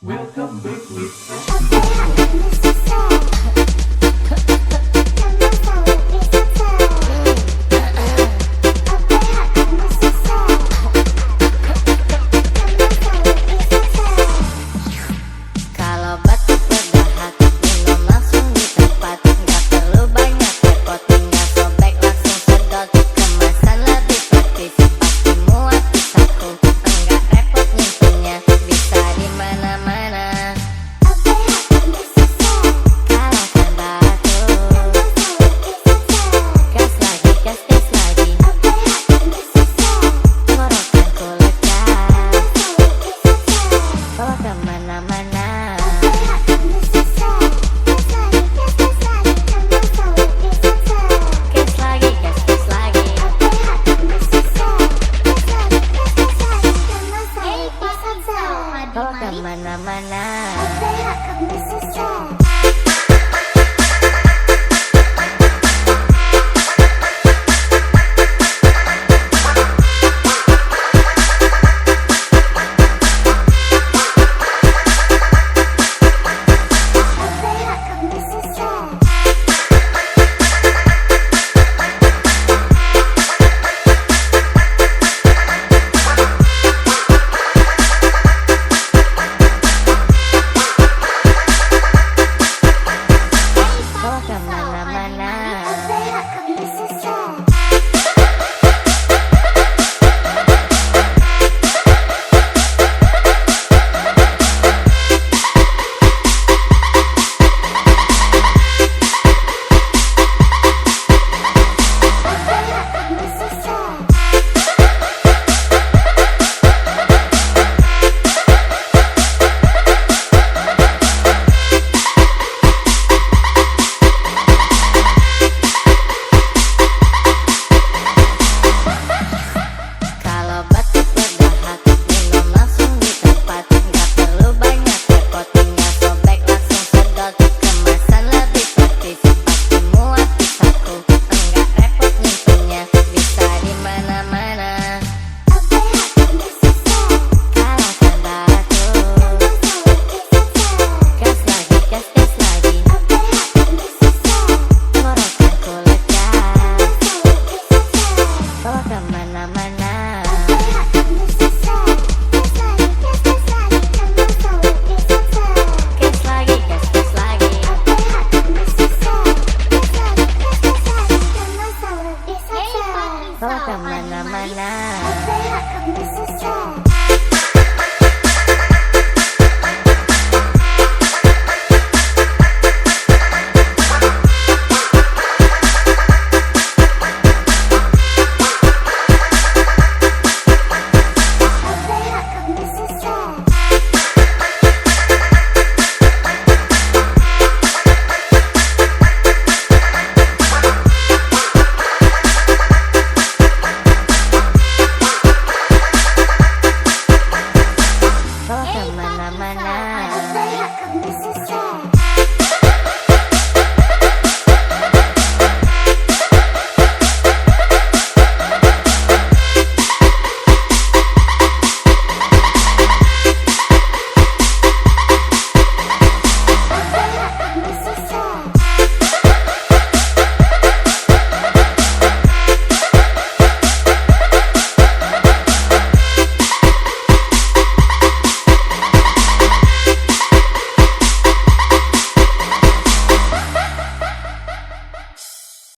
Welcome back with Kalau batuk berdahak, minum langsung di tempat. Nggak perlu banyak repot, tinggal sobek langsung sedot. Kemasan lebih praktis, pasti muat di saku. Enggak repot nyimpennya, bisa di mana-mana. Kalau kan batuk, gas lagi, gas lagi. Tenggorokanku lega, bawa kemana-mana. Bawa kemana-mana. Bawa kemana-mana. Kalau batuk berdahak, minum langsung di tempat. Nggak perlu banyak repot, tinggal sobek langsung sedot. Kemasan lebih praktis, pasti muat di saku. Enggak repot nyimpennya, bisa di mana-mana. Kalau kan batuk, gas lagi, gas lagi. Tenggorokanku lega, bawa kemana-mana. Gas lagi, gas lagi. Bawa kemana-mana. Bawa kemana-mana.